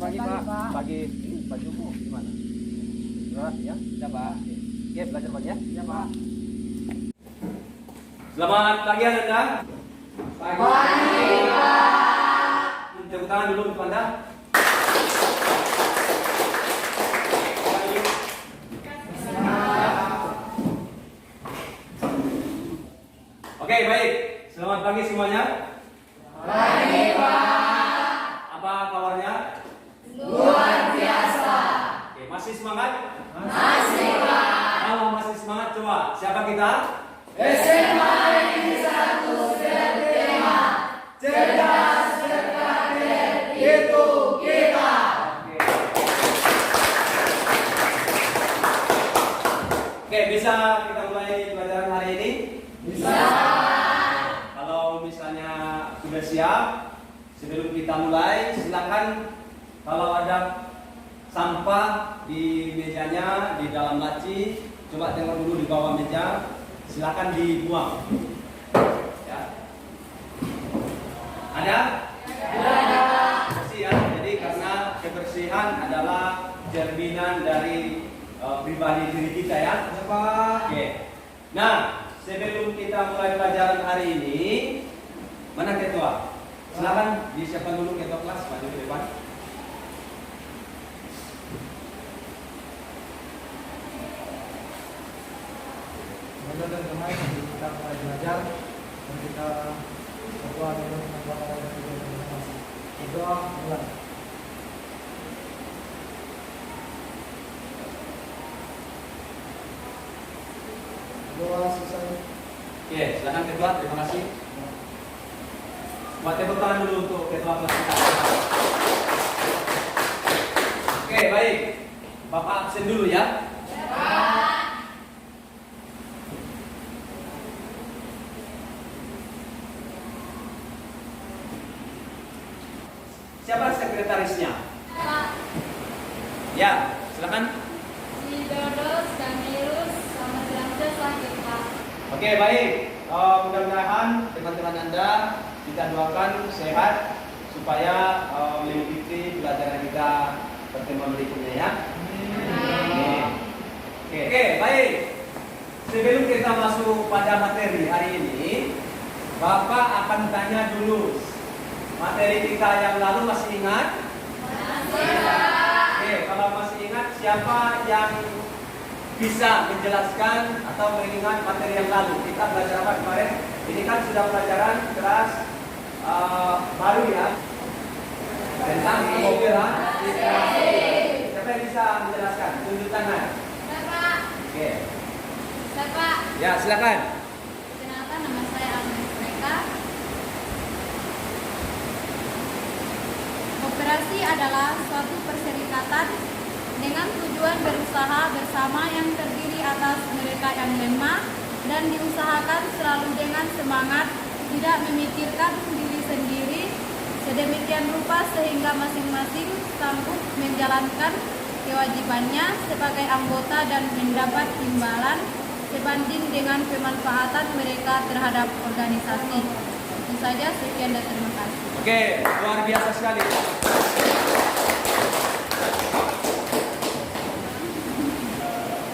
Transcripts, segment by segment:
pagi Pak. Pagi. Bajumu gimana? Berat ya? Ya Pak. Oke, belajar Pak ya? Ya Pak. Selamat pagi Anda. Pagi Pak. Tepuk tangan dulu untuk Anda. Oke, baik. Selamat pagi semuanya. Pagi Pak. Apa kabarnya? Luar biasa. Oke, masih semangat? Masih Pak. Kalau masih semangat, coba siapa kita? SMA Negeri 1 Sertema. Cerdas, berkarir, itu kita. Oke, bisa kita mulai pelajaran hari ini? Bisa. Kalau misalnya sudah siap, sebelum kita mulai, silakan kalau ada sampah di mejanya, di dalam laci, coba tengok dulu di bawah meja, silakan dibuang. Ya. Ada? Ada. Bersih ya. Jadi karena kebersihan adalah cerminan dari pribadi diri kita ya. Oke. Nah, sebelum kita mulai pelajaran hari ini, mana ketua? Silakan disiapkan dulu ketua kelas, maju ke depan. Dan kemarin kita mulai belajar dan kita berdoa dengan membawa berdoa mulai. Doa selesai. Oke, silakan ketua, terima kasih. Buat tepuk tangan dulu untuk ketua kelas kita. Oke, baik. Bapak absen dulu ya. Siapa sekretarisnya? Pak Ya, silakan. Sidoros Kamilus sama Silamses Langit Pak. Oke, baik. Mudah-mudahan teman-teman Anda kita doakan sehat supaya mengikuti pelajaran kita pertemuan berikutnya ya. Oke, baik. Sebelum kita masuk pada materi hari ini, Bapak akan tanya dulu materi kita yang lalu, masih ingat? Oke, kalau masih ingat, siapa yang bisa menjelaskan atau mengingat materi yang lalu? Kita belajar apa kemarin? Ini kan sudah pelajaran kelas baru ya, tentang pemrograman. Siapa yang bisa menjelaskan? Tunjuk tangan. Bapak, Oke, Bapak, ya silakan. kenalkan nama saya Agnes Reka. Koperasi adalah suatu perserikatan dengan tujuan berusaha bersama yang terdiri atas mereka yang lemah dan diusahakan selalu dengan semangat, tidak memikirkan diri sendiri, sedemikian rupa sehingga masing-masing sanggup menjalankan kewajibannya sebagai anggota dan mendapat imbalan sebanding dengan pemanfaatan mereka terhadap organisasi. Itu saja, sekian dan terima kasih. Oke, luar biasa sekali.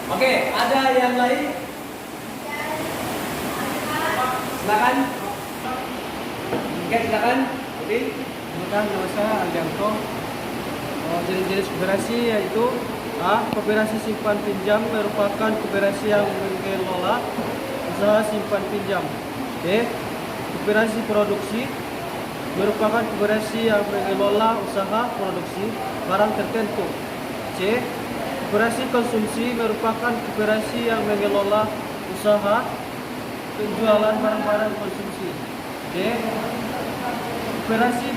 Oke, ada yang lain? Silakan. Oke, silakan. Oke. Nama saya Aldianto. Jenis-jenis koperasi yaitu A. Koperasi simpan pinjam merupakan koperasi yang mengelola usaha simpan pinjam. B. Koperasi produksi merupakan koperasi yang mengelola usaha produksi barang tertentu. C. Koperasi konsumsi merupakan koperasi yang mengelola usaha penjualan barang-barang konsumsi. D. Koperasi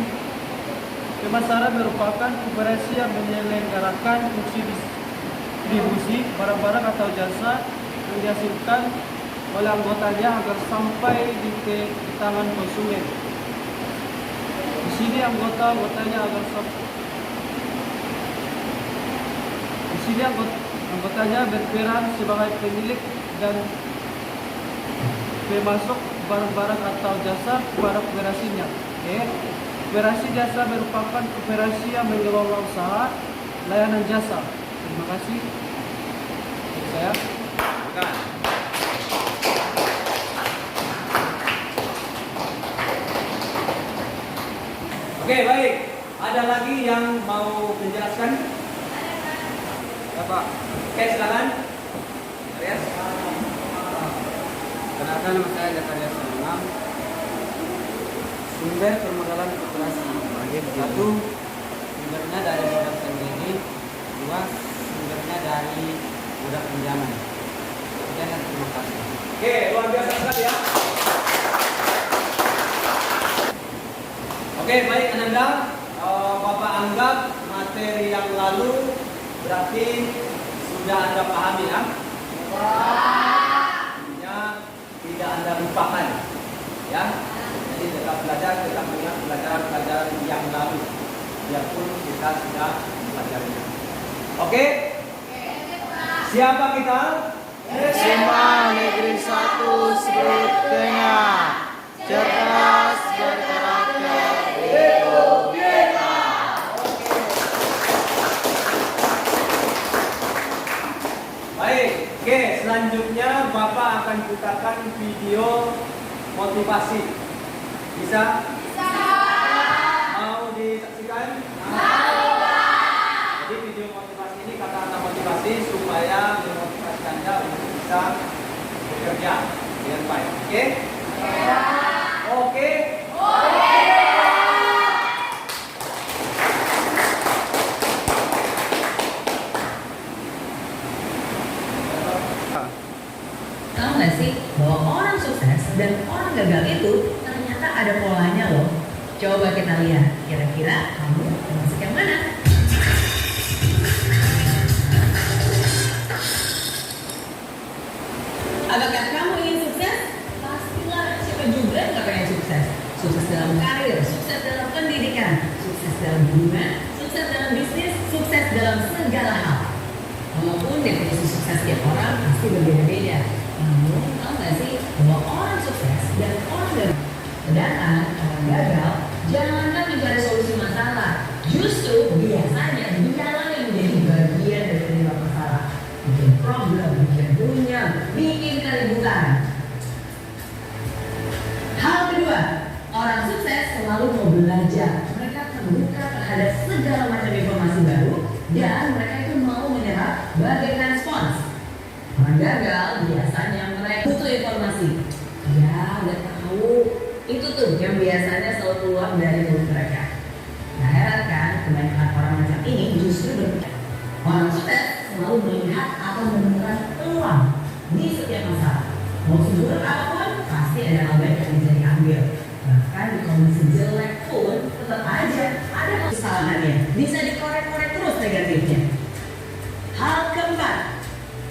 pemasaran merupakan koperasi yang menyelenggarakan fungsi distribusi barang-barang atau jasa yang dihasilkan oleh anggotanya agar sampai di tangan konsumen. Di sini anggotanya agar anggotanya berperan sebagai pemilik dan pemasok barang-barang atau jasa kepada koperasinya. Koperasi jasa merupakan koperasi yang mengelola usaha layanan jasa. Terima kasih. Saya. Bukan. Oke, baik. Ada lagi yang mau menjelaskan? Ya Pak. Oke, silakan. Arias. Kenalkan nama saya Zakaria Salam. Sumber permodalan koperasi. Satu, sumbernya dari modal sendiri. Dua, sumbernya dari modal pinjaman. Sekian dan terima kasih. Oke, luar biasa sekali ya. Oke, baik Ananda. Bapak anggap materi yang lalu berarti sudah Anda pahami ya? Artinya tidak Anda lupakan ya. Jadi tetap belajar, tetap ingat pelajaran-pelajaran yang lalu biarpun kita sudah mempelajarinya. Oke? Siapa kita? SMA Negeri 1 Sebut Tengah. Cerdas berkarakter Republika. Baik, oke, selanjutnya Bapak akan putarkan video motivasi. Bisa? Bisa. Mau disaksikan? Mau. Jadi video motivasi ini kata-kata motivasi supaya memotivasi Anda untuk bisa bekerja dengan baik. Oke? Oke? Tahu nggak sih bahwa orang sukses dan orang gagal itu ternyata ada polanya loh. Coba kita lihat, kira-kira kamu termasuk yang mana? Apakah kamu ingin sukses? Pastilah, siapa juga nggak pengen sukses. Sukses dalam karir, sukses dalam pendidikan, sukses dalam hubungan, sukses dalam bisnis, sukses dalam segala hal. Walaupun definisi sukses tiap orang pasti berbeda-beda. Namun, tahu nggak sih bahwa orang sukses dan orang gagal, sedangkan orang gagal jangankan mencari solusi masalah, justru biasanya dialah yang menjadi bagian dari penyebab masalah, bikin problem, bikin runyam, bikin keributan. Hal kedua, orang sukses selalu mau belajar. Mereka terbuka terhadap segala macam informasi baru dan mereka itu mau menyerap bagaikan respons. Orang gagal biasanya mereka butuh informasi. Ya, udah tahu. Itu tuh yang biasanya selalu keluar dari mulut mereka. Nah, heran kan, kebanyakan orang macam ini justru berpikir. Orang sukses selalu melihat atau menemukan peluang di setiap masalah. Mau seburuk apapun, pasti ada hal baik yang bisa diambil. Bahkan di kondisi jelek pun, tetap aja ada kesalahannya. Bisa dikorek-korek terus negatifnya. Hal keempat,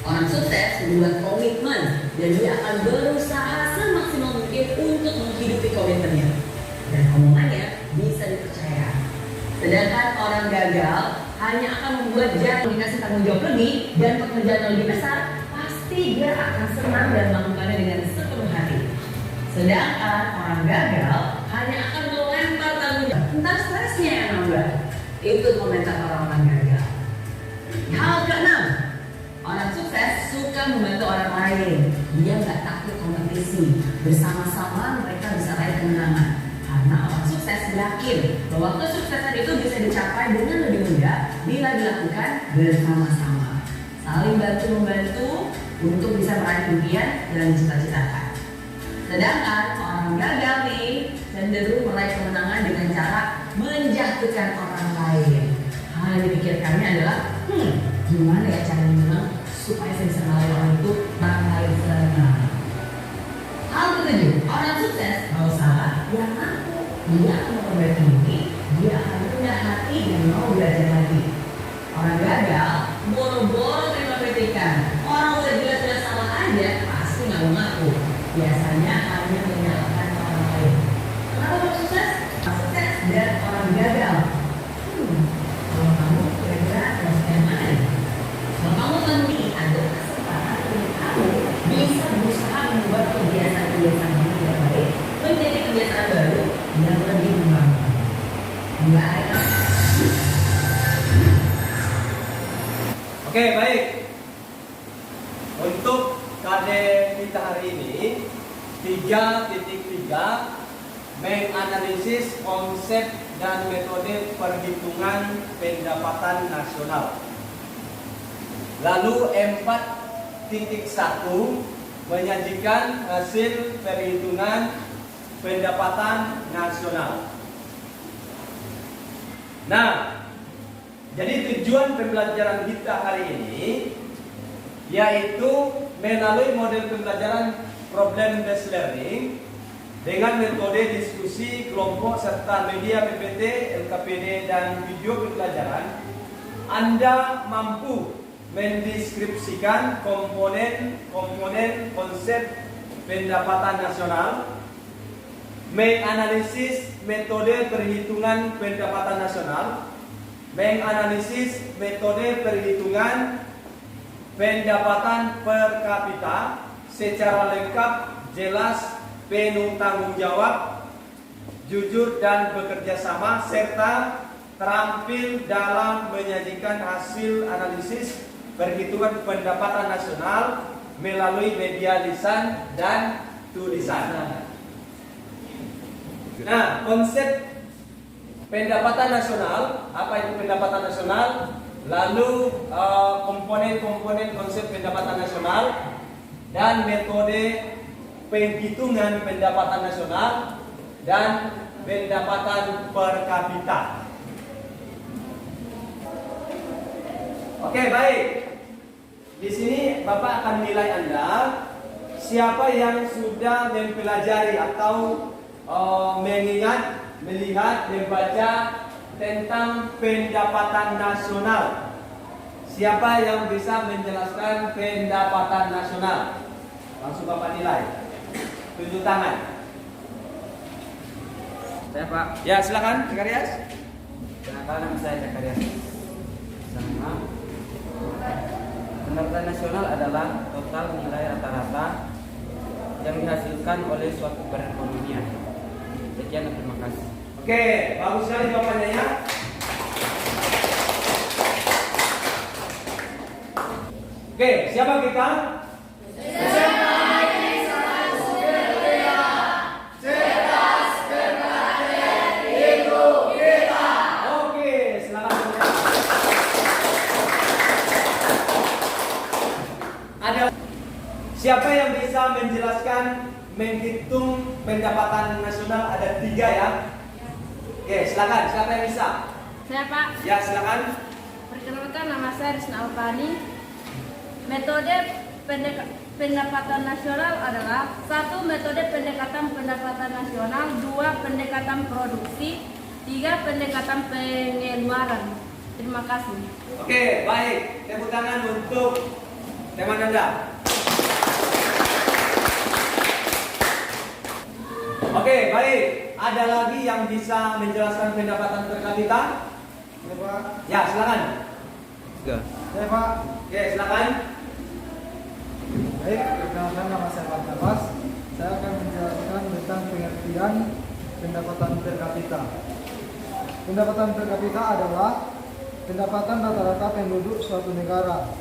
orang sukses membuat komitmen dan dia akan berusaha semaksimal mungkin untuk menghidupi komitmennya. Dan omongannya bisa dipercaya. Sedangkan orang gagal hanya akan membuat jantung dikasih tanggung jawab lebih dan pekerjaan yang lebih besar, pasti dia akan senang dan melakukannya dengan sepenuh hati. Sedangkan orang gagal hanya akan melempar tanggung jawab, entah stresnya yang nambah. Itu komentar orang-orang gagal. Hal keenam, orang sukses suka membantu orang lain. Dia nggak takut kompetisi. Bersama-sama mereka bisa raih kemenangan. Karena orang sukses yakin bahwa kesuksesan itu bisa dicapai dengan lebih mudah bila dilakukan bersama-sama. Saling bantu-membantu untuk bisa meraih impian dan cita-citakan. Sedangkan orang gagal nih cenderung meraih kemenangan dengan cara menjatuhkan orang lain. Hal yang dipikirkannya adalah, gimana ya cara menang supaya saya bisa ngalahin orang itu, orang lain senang. Hal ketujuh, orang sukses kalau salah, dia ngaku, dia akan memperbaiki diri, dia akan rendah hati dan mau belajar lagi. Orang gagal, boro-boro terima kritikan. Orang udah jelas-jelas salah aja, pasti nggak mau ngaku. Biasanya hanya menyalahkan orang lain. Kenapa orang sukses? Sukses dan orang gagal. Kalau kamu kira-kira harus yang mana nih? Kalau kamu sendiri ada kesempatan untuk kamu bisa berusaha mengubah kebiasaan-kebiasaan yang tidak baik menjadi kebiasaan baru yang lebih membangun. Baik. Oke, baik. Untuk KD kita hari ini 3.3 menganalisis konsep dan metode perhitungan pendapatan nasional. Lalu 4.1 menyajikan hasil perhitungan pendapatan nasional. Nah, jadi tujuan pembelajaran kita hari ini yaitu melalui model pembelajaran problem based learning dengan metode diskusi kelompok serta media PPT, LKPD dan video pembelajaran, Anda mampu mendeskripsikan komponen-komponen konsep pendapatan nasional, menganalisis metode perhitungan pendapatan nasional, menganalisis metode perhitungan pendapatan per kapita secara lengkap, jelas, penuh tanggung jawab, jujur dan bekerja sama, serta terampil dalam menyajikan hasil analisis perhitungan pendapatan nasional melalui media lisan dan tulisan. Nah, konsep pendapatan nasional, apa itu pendapatan nasional? Lalu komponen-komponen konsep pendapatan nasional dan metode penghitungan pendapatan nasional dan pendapatan per kapita. Oke, baik. Di sini Bapak akan nilai Anda siapa yang sudah mempelajari atau mengingat, melihat, membaca tentang pendapatan nasional. Siapa yang bisa menjelaskan pendapatan nasional? Langsung Bapak nilai. Tunjuk tangan. Saya Pak. Ya, silakan, Zakarias. Kenalkan nama saya Zakarias. Sama. Pendapatan nasional adalah total nilai rata-rata yang dihasilkan oleh suatu perekonomian. Sekian dan terima kasih. Oke, bagus sekali jawabannya ya. Oke, siapa kita? Siapa yang bisa menjelaskan menghitung pendapatan nasional? Ada 3 ya. Oke, silakan. Siapa yang bisa? Saya Pak. Ya, silakan. Perkenalkan, nama saya Rizna Alfani. Metode pendapatan nasional adalah 1. Metode pendekatan pendapatan nasional, 2. Pendekatan produksi, 3. Pendekatan pengeluaran. Terima kasih. Oke, baik. Tepuk tangan untuk teman Anda. Oke, baik. Ada lagi yang bisa menjelaskan pendapatan per kapita? Ya Pak. Ya, silakan. Ya Pak. Oke, silakan. Baik, perkenalkan nama saya Pak Nafas. Saya akan menjelaskan tentang pengertian pendapatan per kapita. Pendapatan per kapita adalah pendapatan rata-rata penduduk suatu negara.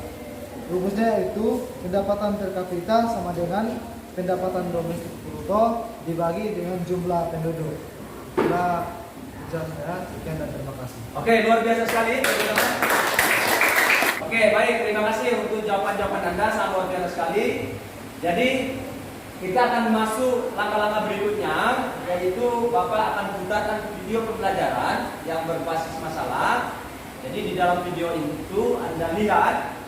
Rumusnya yaitu pendapatan per kapita sama dengan pendapatan domestik bruto dibagi dengan jumlah penduduk. Nah, saya sekian dan terima kasih. Oke, luar biasa sekali. Oke, baik. Terima kasih untuk jawaban-jawaban Anda, sangat luar biasa sekali. Jadi, kita akan masuk langkah-langkah berikutnya, yaitu Bapak akan putarkan video pembelajaran yang berbasis masalah. Jadi, di dalam video itu Anda lihat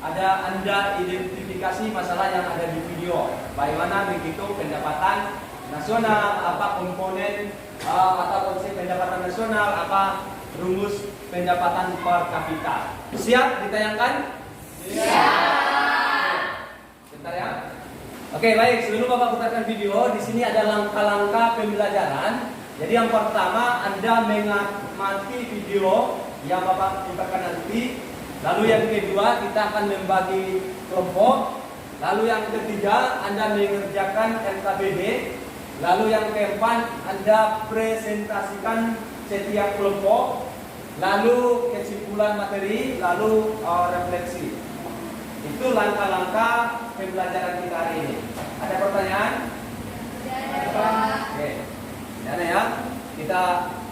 ada Anda identifikasi masalah yang ada di video. Bagaimana menghitung pendapatan nasional, apa komponen atau konsep pendapatan nasional, apa rumus pendapatan per kapita. Siap ditayangkan? Siap. Bentar ya. Oke, baik. Sebelum Bapak putarkan video, di sini ada langkah-langkah pembelajaran. Jadi yang pertama, Anda mengamati video yang Bapak putarkan nanti. Lalu yang kedua, kita akan membagi kelompok. Lalu yang ketiga, Anda mengerjakan LKPD. Lalu yang keempat, Anda presentasikan setiap kelompok, lalu kesimpulan materi, lalu refleksi. Itu langkah-langkah pembelajaran kita hari ini. Ada pertanyaan? Oke. Ada ya? Kita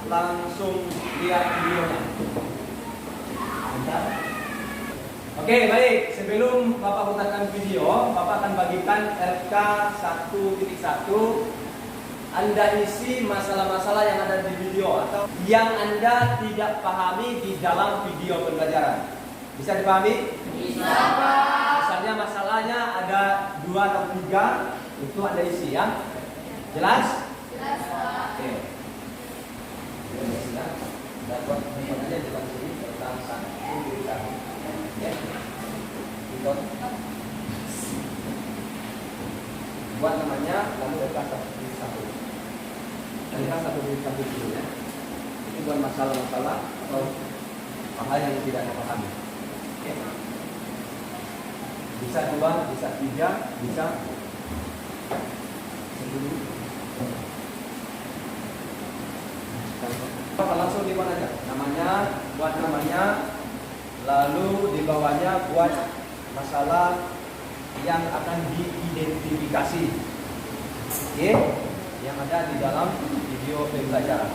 langsung lihat videonya. Bentar. Oke, baik. Sebelum Bapak putarkan video, Bapak akan bagikan RK 1.1. Anda isi masalah-masalah yang ada di video atau yang Anda tidak pahami di dalam video pembelajaran. Bisa dipahami? Bisa, Pak. Misalnya masalahnya ada 2 atau 3, itu Anda isi ya. Jelas? Jelas, Pak. Oke. Sudah. Sudah buat aja jelas ini tentang 1.1. Ya. Itu. Buat namanya lalu RK 1.1. Lihat 1.1 dulu ya. Itu buat masalah-masalah atau hal yang tidak dipahami. Oke. Bisa 2, bisa 3, bisa 10. Langsung di mana aja? Namanya, buat namanya, lalu di bawahnya buat masalah yang akan diidentifikasi. Oke, yang ada di dalam video pembelajaran.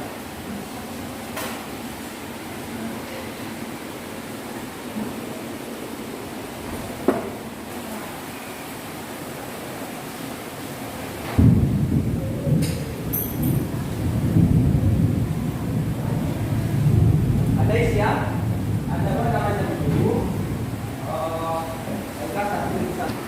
Ada siap? Ada apa namanya dulu? RK 1.1.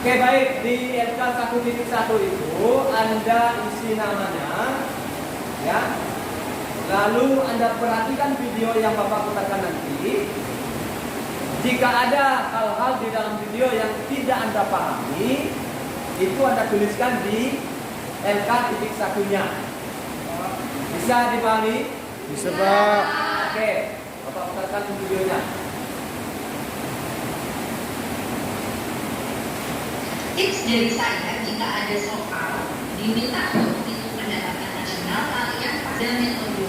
Oke, baik, di RK 1.1 itu Anda isi namanya ya. Lalu Anda perhatikan video yang Bapak putarkan nanti. Jika ada hal-hal di dalam video yang tidak Anda pahami, itu Anda tuliskan di RK 1.nya. Bisa dipahami? Bisa, Pak. Oke, Bapak putarkan videonya. Tips dari saya, jika ada soal diminta untuk menghitung pendapatan nasional, kalian pada metode.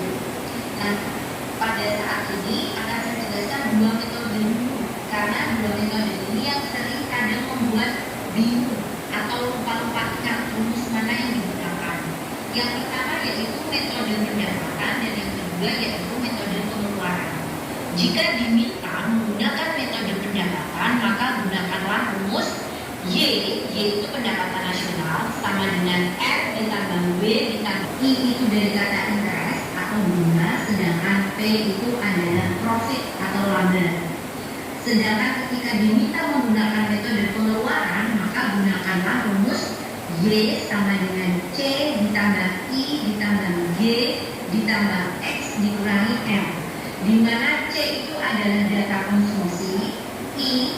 Nah, pada saat ini akan saya jelaskan 2 metode dulu, karena 2 metode ini yang sering kadang membuat bingung atau lupa-lupa ingat rumus mana yang digunakan. Yang pertama yaitu metode pendapatan dan yang kedua yaitu metode pengeluaran. Jika diminta menggunakan metode pendapatan, maka gunakanlah rumus Y yaitu pendapatan nasional sama dengan R ditambah W ditambah I itu dari kata interest atau bunga, sedangkan P itu adalah profit atau laba. Sedangkan ketika diminta menggunakan metode pengeluaran, maka gunakanlah rumus Y sama dengan C ditambah I ditambah G ditambah X dikurangi M, di mana C itu adalah data konsumsi, ini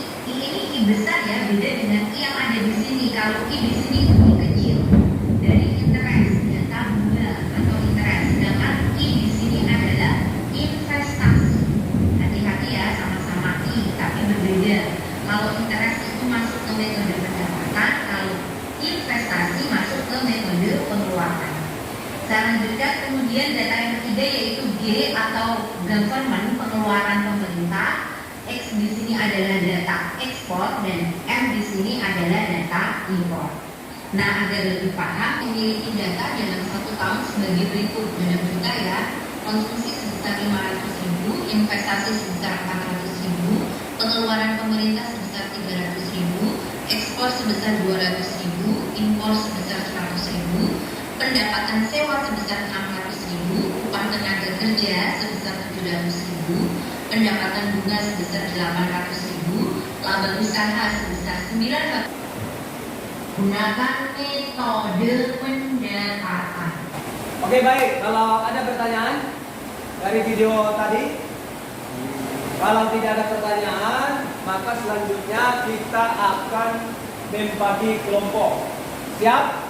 I besar ya, beda dengan I yang ada di sini. Kalau I di sini itu I kecil dari interest, data bunga atau interest, sedangkan I di sini adalah investasi. Hati-hati ya, sama-sama I tapi berbeda. Kalau interest itu masuk ke metode pendapatan, kalau investasi masuk ke metode pengeluaran. Selanjutnya kemudian data yang ketiga yaitu G atau government, pengeluaran pemerintah. X di sini adalah data ekspor dan M di sini adalah data impor. Nah, agar lebih paham, memiliki data dalam 1 tahun sebagai berikut. Benar-benar ya, konsumsi sebesar 500.000, investasi sebesar 400.000, pengeluaran pemerintah sebesar 300.000, ekspor sebesar 200.000, impor sebesar 100.000, pendapatan sewa sebesar 600.000, upah tenaga kerja sebesar 700.000, pendapatan bunga sebesar 800.000, laba usaha sebesar 900. Gunakan metode pendapatan. Oke, baik. Kalau ada pertanyaan dari video tadi, kalau tidak ada pertanyaan, maka selanjutnya kita akan membagi kelompok. Siap?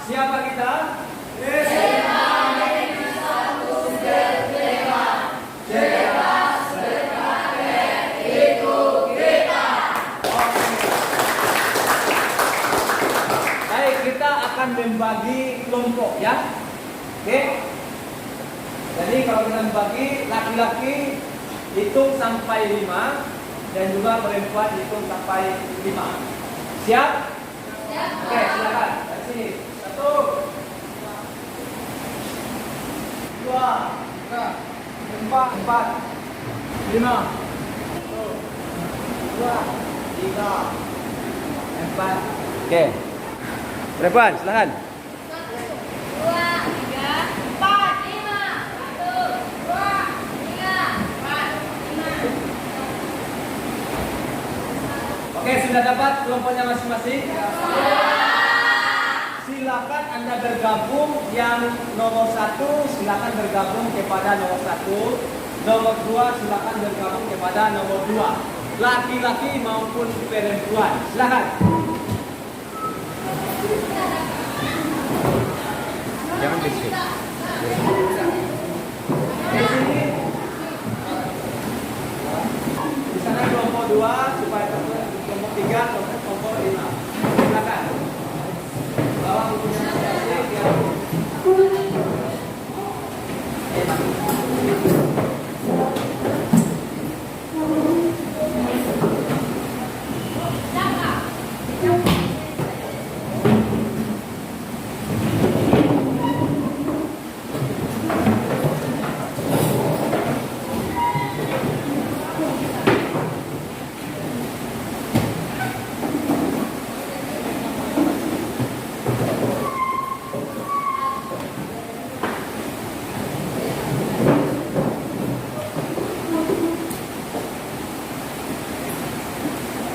Siapa kita? Baik, kita akan membagi kelompok ya. Oke. Jadi kalau kita membagi, laki-laki hitung sampai 5 dan juga perempuan hitung sampai 5. Siap? Oke, silakan. Dari sini. 1 2 3 4 5 2 3 4. Oke. Perempuan, silakan. 1, 2, 3, 4, 5. 1, 2, 3, 4, 5. Oke, sudah dapat kelompoknya masing-masing? Silakan Anda bergabung, yang nomor 1 silakan bergabung kepada nomor 1, nomor 2 silakan bergabung kepada nomor 2, laki-laki maupun perempuan. Silakan. Jangan bisik. Di sini. Di sana kelompok 2 supaya kelompok 3, kelompok 5. Silakan. Bawa bukunya masing-masing ya.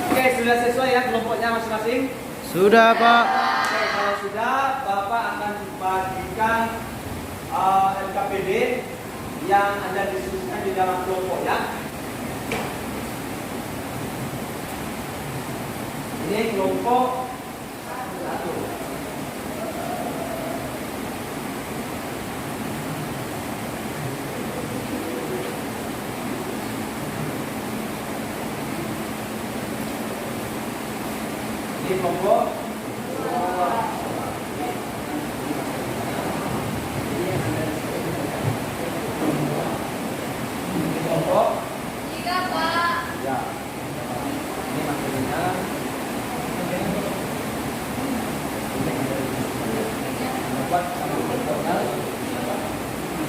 Oke, sudah sesuai ya kelompoknya masing-masing? Sudah, Pak. Oke, kalau sudah, Bapak akan bagikan LKPD yang Anda diskusikan di dalam kelompoknya. Ini kelompok 1. Ini kelompok 2. Ini kelompok 3, Pak. ya. Ini materinya. Buat sama kelompoknya.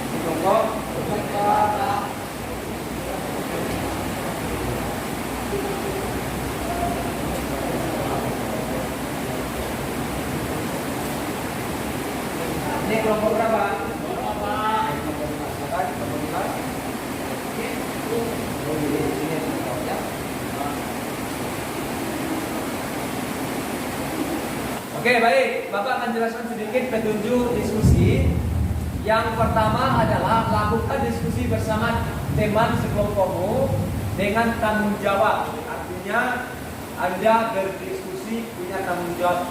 Ini kelompok 4. Ini kelompok berapa? Oke, baik. Bapak akan jelaskan sedikit petunjuk diskusi. Yang pertama adalah lakukan diskusi bersama teman sekelompokmu dengan tanggung jawab. Artinya Anda berdiskusi punya tanggung jawab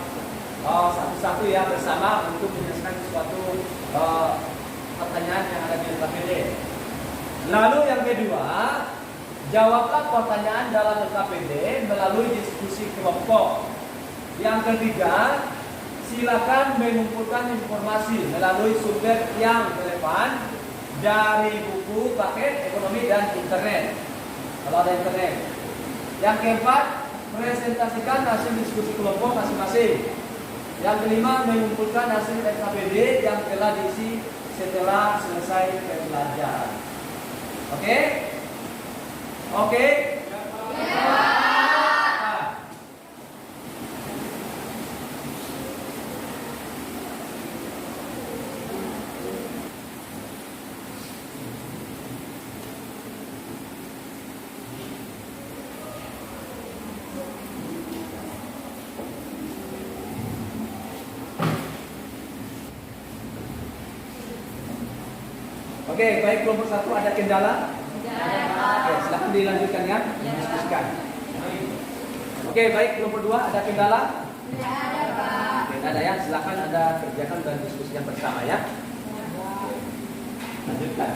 satu-satu ya bersama untuk menyelesaikan suatu pertanyaan yang ada di LKPD. Lalu yang kedua, jawablah pertanyaan dalam LKPD melalui diskusi kelompok. Yang ketiga, silakan mengumpulkan informasi melalui sumber yang relevan dari buku, paket, ekonomi, dan internet. Kalau ada internet. Yang keempat, presentasikan hasil diskusi kelompok masing-masing. Yang kelima, mengumpulkan hasil LKPD yang telah diisi setelah selesai pembelajaran. Oke? Oke? Oke, baik kelompok 1 ada kendala? Oke, silakan dilanjutkan ya, didiskusikan. Oke, baik kelompok 2 ada kendala? Oke, tidak ada ya, silakan Anda kerjakan dan diskusikan bersama ya. Lanjutkan.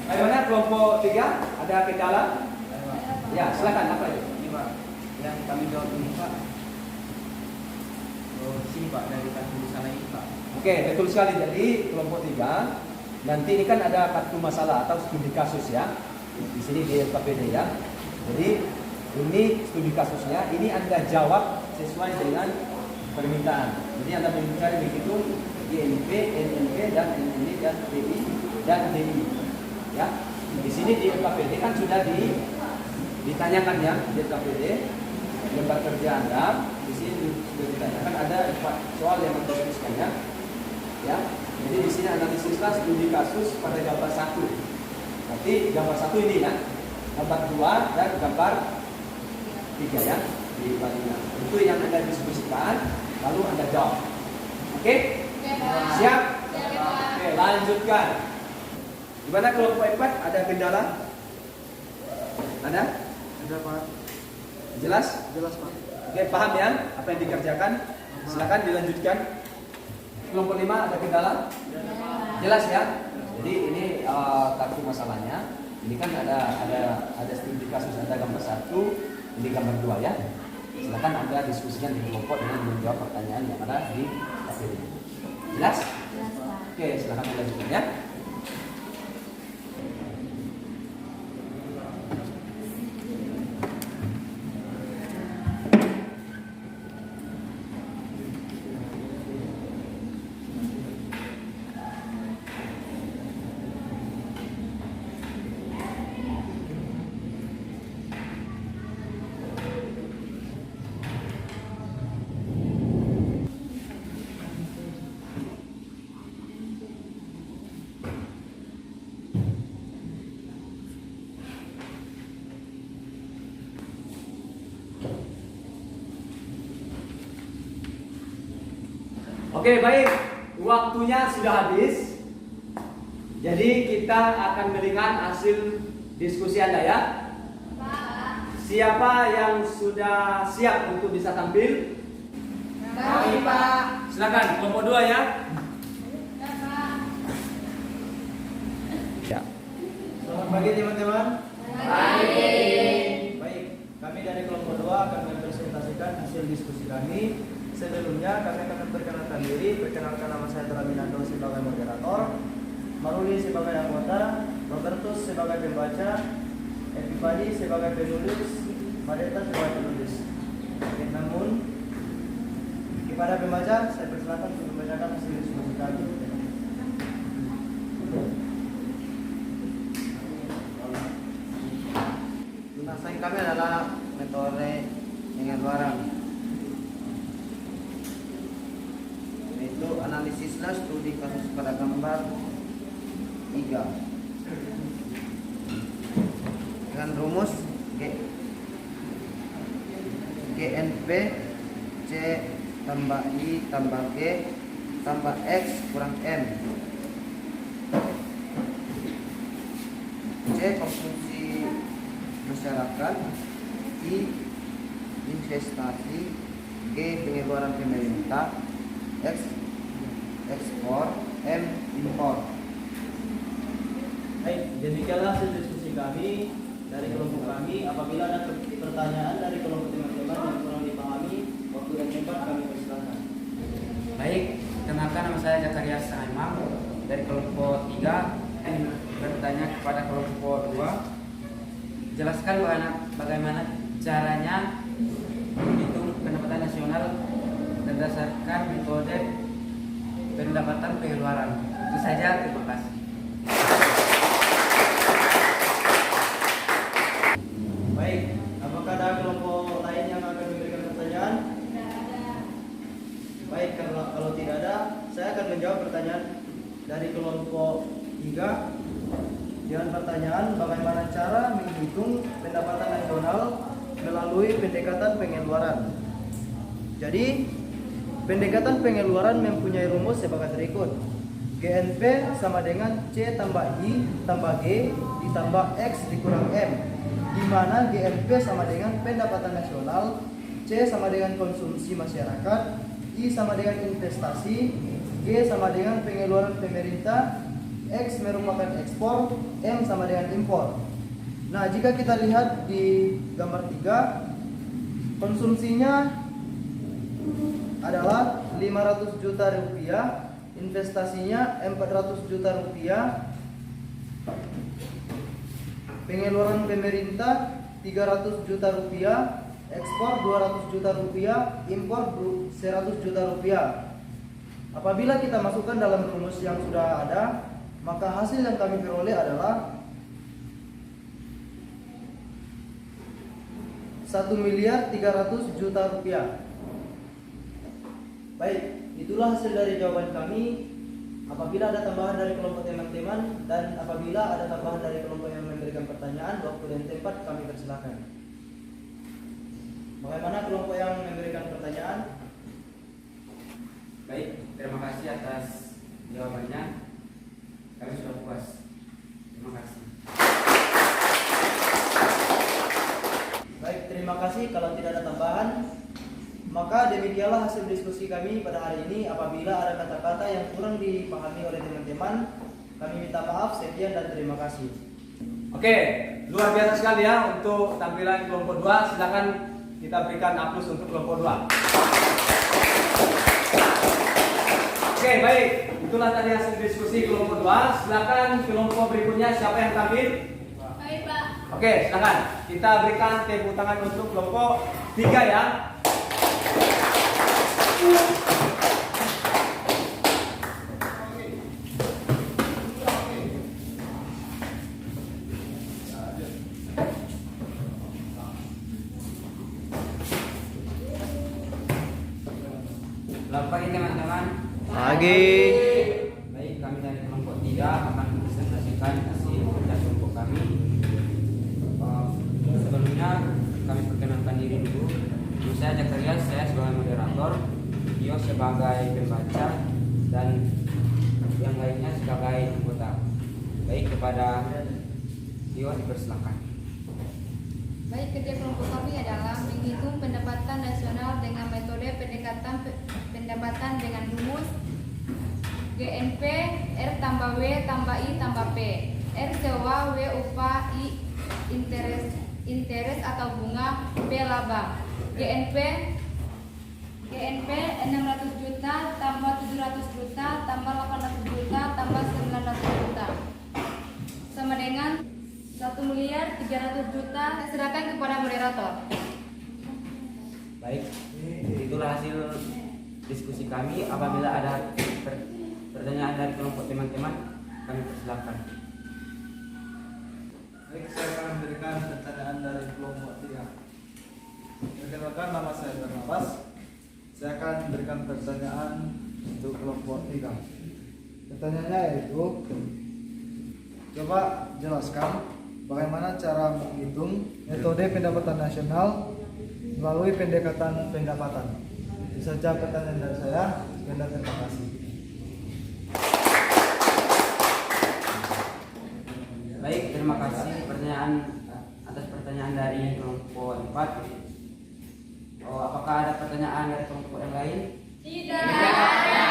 Bagaimana kelompok 3 ada kendala? Ya, silakan apa itu? Ini Pak, yang kami jawab ini Pak. Oh, sini Pak, dari kartu masalah ini Pak. Oke, betul sekali. Jadi kelompok 3 nanti ini kan ada kartu masalah atau studi kasus ya. Di sini di LKPD ya. Jadi ini studi kasusnya. Ini Anda jawab sesuai dengan permintaan. Jadi Anda mencari begitu INP, NNP dan NNI dan DI dan DI. Ya. Di sini di LKPD kan sudah ditanyakan ya di LKPD lembar kerja Anda. Di sini sudah ditanyakan ada 4 soal yang Anda tuliskan ya. Ya, jadi di sini analisislah studi kasus pada gambar 1. Berarti gambar 1 ini ya, gambar 2 dan gambar 3 ya di bagian. Itu yang Anda diskusikan, lalu Anda jawab. Oke? Siap? Oke, lanjutkan. Gimana kelompok 4 ada kendala? Ada? Ada Pak. Jelas? Jelas Pak. Oke, paham ya apa yang dikerjakan? Silakan dilanjutkan. Kelompok 5 ada kendala? Jelas ya? Jadi ini kartu masalahnya. Ini kan ada studi kasus, ada gambar 1, ini gambar 2 ya. Silakan Anda diskusikan di kelompok dengan menjawab pertanyaan yang ada di KPD. Jelas? Oke, silakan dilanjutkan ya. Oke, baik. Waktunya sudah habis. Jadi kita akan melihat hasil diskusi Anda ya. Siapa yang sudah siap untuk bisa tampil? Kami, Pak. Silakan kelompok 2 ya. Ya. Selamat pagi teman-teman. Baik, kami dari kelompok 2 akan mempresentasikan hasil diskusi kami. Sebelumnya kami akan memperkenalkan diri. Perkenalkan, nama saya Teraminando sebagai moderator, Maruli sebagai anggota, Robertus sebagai pembaca, Epifani sebagai penulis, Madeta sebagai penulis. Namun kepada pembaca saya persilakan untuk membacakan hasil diskusi kami. Tulisan kami adalah metode pengeluaran. Itu analisislah studi kasus pada gambar 3 dengan rumus GNP C tambah I tambah G tambah X kurang M. C konsumsi masyarakat, I investasi, G pengeluaran pemerintah, X ekspor, M impor. Baik, demikianlah hasil diskusi kami dari kelompok kami. Apabila ada pertanyaan dari kelompok teman-teman yang kurang dipahami, waktu dan tempat kami persilakan. Baik, kenalkan nama saya Zakaria Saimang dari kelompok 3. Ingin bertanya kepada kelompok 2. Jelaskan bagaimana caranya menghitung pendapatan nasional berdasarkan metode pendapatan pengeluaran. Itu saja, terima kasih. Baik, apakah ada kelompok lain yang akan memberikan pertanyaan? Baik, kalau tidak ada, saya akan menjawab pertanyaan dari kelompok 3 dengan pertanyaan bagaimana cara menghitung pendapatan nasional melalui pendekatan pengeluaran. Jadi, pendekatan pengeluaran mempunyai rumus sebagai berikut. GNP sama dengan C tambah I tambah G ditambah X dikurang M, di mana GNP sama dengan pendapatan nasional, C sama dengan konsumsi masyarakat, I sama dengan investasi, G sama dengan pengeluaran pemerintah, X merupakan ekspor, M sama dengan impor. Nah, jika kita lihat di gambar 3, konsumsinya adalah 500 juta rupiah, investasinya 400 juta rupiah, pengeluaran pemerintah 300 juta rupiah, ekspor 200 juta rupiah, impor 100 juta rupiah. Apabila kita masukkan dalam rumus yang sudah ada, maka hasil yang kami peroleh adalah 1.300.000.000 rupiah. Baik, itulah hasil dari jawaban kami. Apabila ada tambahan dari kelompok teman-teman dan apabila ada tambahan dari kelompok yang memberikan pertanyaan, waktu dan tempat kami persilakan. Bagaimana kelompok yang memberikan pertanyaan? Baik, terima kasih atas jawabannya. Kami sudah puas. Terima kasih. Baik, terima kasih. Kalau tidak ada tambahan, maka demikianlah hasil diskusi kami pada hari ini. Apabila ada kata-kata yang kurang dipahami oleh teman-teman, kami minta maaf. Sekian dan terima kasih. Oke, luar biasa sekali ya untuk tampilan kelompok 2. Silakan kita berikan aplaus untuk kelompok 2. Oke, baik. Itulah tadi hasil diskusi kelompok 2. Silakan kelompok berikutnya, siapa yang tampil? Baik, Pak. Oke, silakan. Kita berikan tepuk tangan untuk kelompok 3 ya. Selamat pagi teman-teman. Pagi. Baik, kami dari kelompok 3 akan mempresentasikan hasil kerja kelompok kami. Sebelumnya kami perkenalkan diri dulu. Saya Zakaria, saya sebagai moderator, Tio sebagai pembaca, dan yang lainnya sebagai anggota. Baik, kepada Tio dipersilakan. Baik, kerja kelompok kami adalah menghitung pendapatan nasional dengan metode pendapatan dengan rumus GNP R tambah W tambah I tambah P. R sewa, W upah, I interes atau bunga, P laba. GNP 600 juta tambah 700 juta tambah 800 juta tambah 900 juta sama dengan 1.300.000.000. Saya serahkan kepada moderator. Baik, itulah hasil diskusi kami. Apabila ada pertanyaan dari kelompok teman-teman, kami persilakan. Baik, saya akan memberikan pertanyaan dari kelompok 3. Perkenalkan, nama saya Barnabas. Saya akan memberikan pertanyaan untuk kelompok 3. Pertanyaannya yaitu, coba jelaskan bagaimana cara menghitung metode pendapatan nasional melalui pendekatan pendapatan. Itu saja pertanyaan dari saya. Sekian dan terima kasih. Baik, terima kasih atas pertanyaan dari kelompok 4. Apakah ada pertanyaan dari kelompok yang lain? Tidak ada.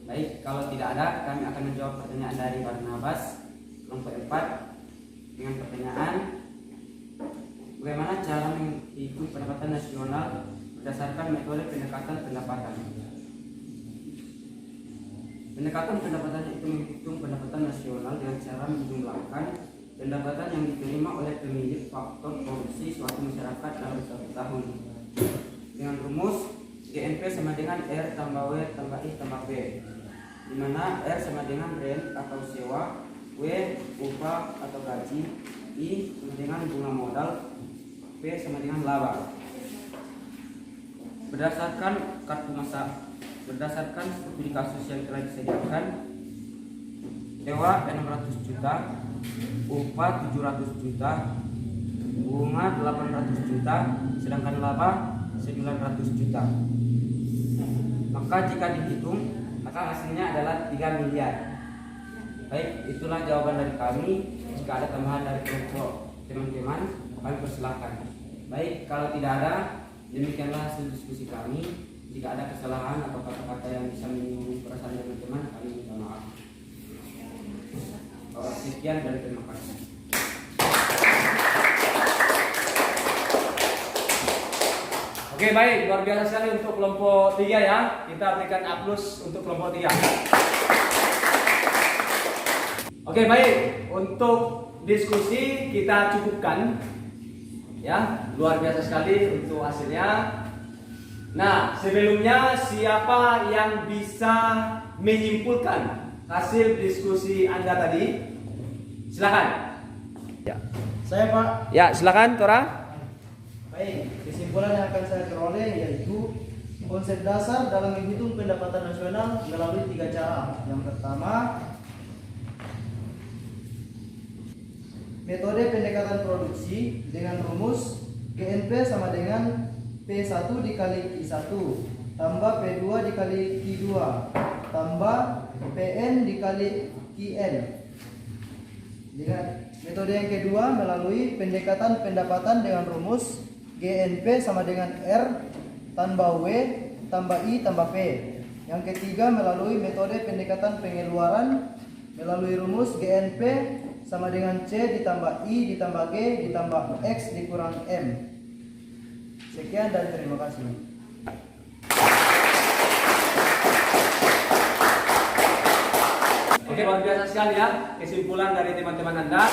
Baik, kalau tidak ada, kami akan menjawab pertanyaan dari Barnabas, kelompok 4, dengan pertanyaan, bagaimana cara menghitung pendapatan nasional berdasarkan metode pendekatan pendapatan? Pendekatan pendapatan itu menghitung pendapatan nasional dengan cara menjumlahkan pendapatan yang diterima oleh pemilik faktor produksi suatu masyarakat dalam satu tahun dengan rumus GNP sama dengan R tambah W tambah I tambah P, di mana R sama dengan rent atau sewa, W upah atau gaji, I sama dengan bunga modal, P sama dengan laba. Berdasarkan studi kasus yang telah disediakan, sewa 600 juta, upah 700 juta, bunga 800 juta, sedangkan laba 900 juta. Maka jika dihitung maka hasilnya adalah 3 miliar. Baik, itulah jawaban dari kami. Jika ada tambahan dari kelompok teman-teman, kami persilahkan. Baik, kalau tidak ada, demikianlah hasil diskusi kami. Jika ada kesalahan atau kata-kata yang bisa menyinggung perasaan teman-teman, kami minta maaf. Sekian dan terima kasih. Oke, baik, luar biasa sekali untuk kelompok 3 ya. Kita berikan aplaus untuk kelompok 3. Oke, baik, untuk diskusi kita cukupkan ya, luar biasa sekali untuk hasilnya. Nah, sebelumnya siapa yang bisa menyimpulkan hasil diskusi Anda tadi? Silakan. Ya. Saya Pak. Ya, silakan Tora. Baik, kesimpulan yang akan saya peroleh yaitu konsep dasar dalam menghitung pendapatan nasional melalui 3 cara. Yang pertama, metode pendekatan produksi dengan rumus GNP sama dengan P1 dikali Q1 tambah P2 dikali Q2 tambah PN dikali QN. Dengan metode yang kedua melalui pendekatan pendapatan dengan rumus GNP sama dengan R tambah W tambah I tambah P. Yang ketiga melalui metode pendekatan pengeluaran melalui rumus GNP sama dengan C ditambah I ditambah G ditambah X dikurang M. Sekian dan terima kasih. Oke, luar biasa sekali ya kesimpulan dari teman-teman Anda.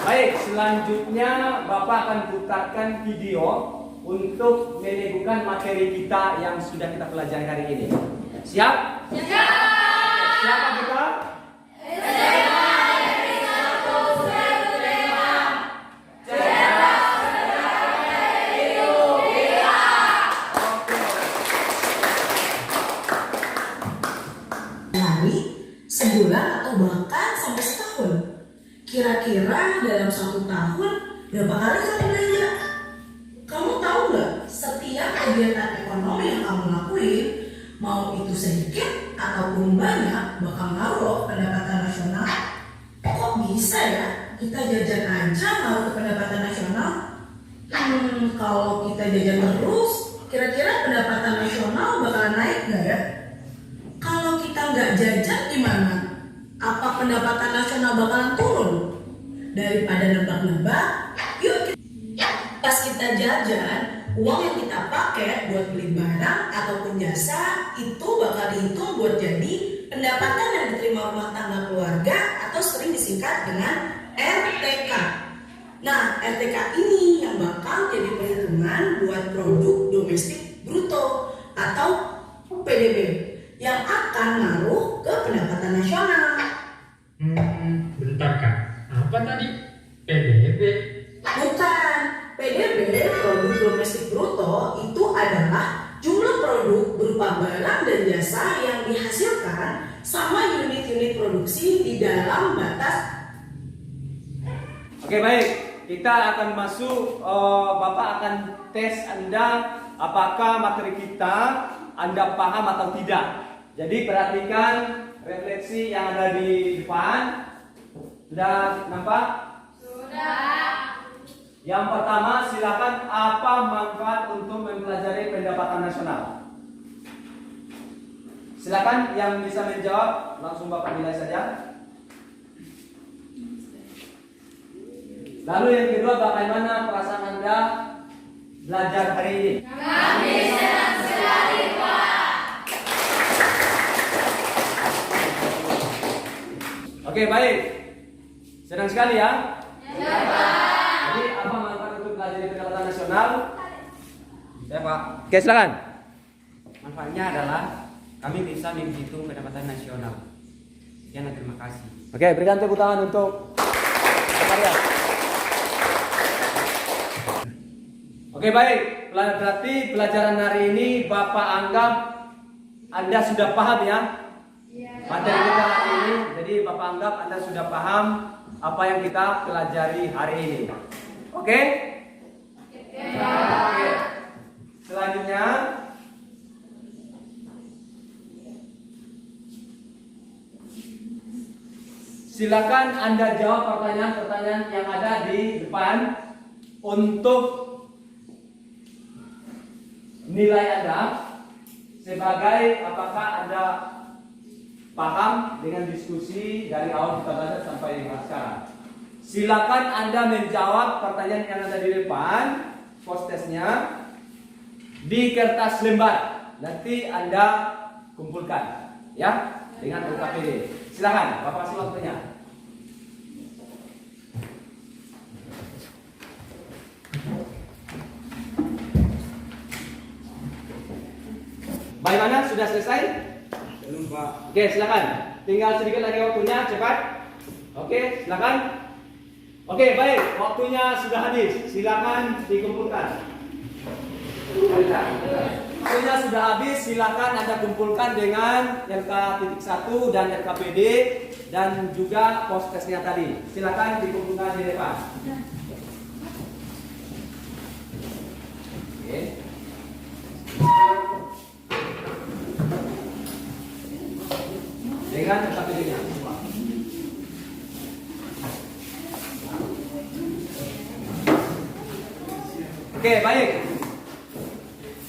Baik, selanjutnya Bapak akan putarkan video untuk meneguhkan materi kita yang sudah kita pelajari hari ini. Siap? Siap. Siapa kita? Hari, sebulan atau bahkan sampai setahun. Kira-kira dalam 1 tahun berapa kali kamu belanja? Kamu tahu nggak setiap kegiatan ekonomi yang kamu lakuin, mau itu sedikit ataupun banyak, bakal ngaruh loh pendapatan nasional. Kok bisa ya kita jajan aja ngaruh ke pendapatan nasional? Kalau kita jajan terus, kira-kira pendapatan nasional bakal naik nggak ya? Kalau kita nggak jajan gimana? Apa pendapatan nasional bakalan turun? Daripada nebak-nebak, yuk pas kita jajan, uang yang kita pakai buat beli barang ataupun jasa itu bakal dihitung buat jadi pendapatan yang diterima rumah tangga keluarga atau sering disingkat dengan RTK. Nah, RTK ini yang bakal jadi perhitungan buat produk domestik bruto atau PDB yang akan ngaruh ke pendapatan nasional. Bentar Kak, apa tadi? PDB? Bukan, PDB produk domestik bruto itu adalah jumlah produk berupa barang dan jasa yang dihasilkan sama unit-unit produksi di dalam batas. Oke, baik, kita akan masuk. Bapak akan tes Anda apakah materi kita Anda paham atau tidak. Jadi perhatikan refleksi yang ada di depan. Sudah nampak? Sudah. Yang pertama, silakan apa manfaat untuk mempelajari pendapatan nasional? Silakan yang bisa menjawab langsung Bapak nilai saja. Lalu yang kedua, bagaimana perasaan Anda belajar hari ini? Kami senang sekali, Pak. Oke, baik. Senang sekali ya? Ya, Pak. Jadi apa manfaat untuk belajar pendapatan nasional? Ya, Pak. Oke, silakan. Manfaatnya adalah kami bisa menghitung pendapatan nasional. Sekian dan terima kasih. Oke, berikan tepuk tangan untuk Maria. Oke, baik. Berarti pelajaran hari ini Bapak anggap Anda sudah paham ya? Materi kita hari ini. Jadi Bapak anggap Anda sudah paham apa yang kita pelajari hari ini. Oke? Oke. Silakan Anda jawab pertanyaan-pertanyaan yang ada di depan untuk nilai Anda sebagai apakah Anda paham dengan diskusi dari awal kita belajar sampai sekarang. Silakan Anda menjawab pertanyaan yang ada di depan, post testnya di kertas lembar. Nanti Anda kumpulkan ya dengan UKPD. Silakan, Bapak kasih waktunya. Bagaimana? Sudah selesai? Belum, Pak. Oke, silakan. Tinggal sedikit lagi waktunya, cepat. Oke, silakan. Oke, baik. Waktunya sudah habis. Silakan dikumpulkan. Waktunya sudah habis. Silakan Anda kumpulkan dengan LK.1 dan LKPD dan juga post testnya tadi. Silakan dikumpulkan di depan. Oke. Dengan LKPD-nya. Oke, baik.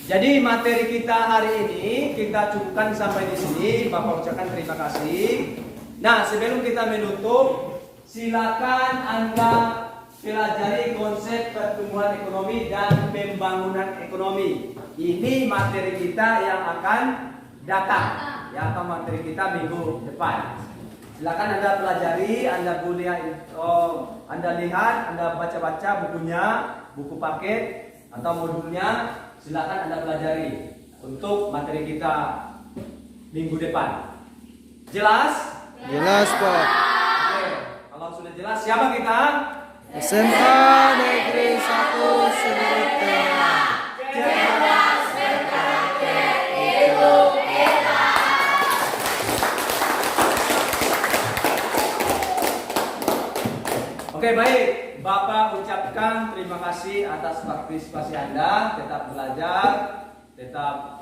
Jadi materi kita hari ini kita cukupkan sampai di sini. Bapak ucapkan terima kasih. Nah, sebelum kita menutup, silakan Anda pelajari konsep pertumbuhan ekonomi dan pembangunan ekonomi. Ini materi kita yang akan datang, ya, atau materi kita minggu depan. Silakan Anda pelajari, Anda boleh Anda lihat, Anda baca-baca bukunya, buku paket atau modulnya. Silakan Anda pelajari untuk materi kita minggu depan. Jelas? Jelas, Pak. Oke, kalau sudah jelas, siapa kita? SMA Negeri 1 Surabaya. Oke, baik. Bapak ucapkan terima kasih atas partisipasi Anda. Tetap belajar, tetap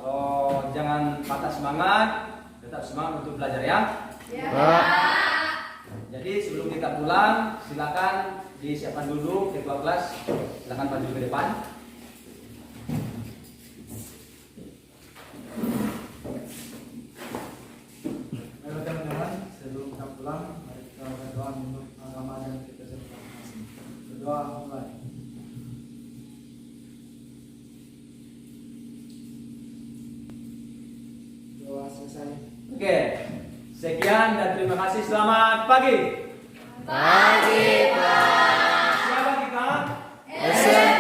jangan patah semangat, tetap semangat untuk belajar ya. Pak. Jadi sebelum kita pulang, silakan disiapkan dulu ketua kelas. Silakan maju ke depan. Baik, teman-teman, sebelum kita pulang, mari kita berdoa untuk agama dan kita masing-masing. Berdoa mulai. Doa selesai. Oke. Sekian dan terima kasih. Selamat pagi. Pagi, Pak. Siapa kita? SMA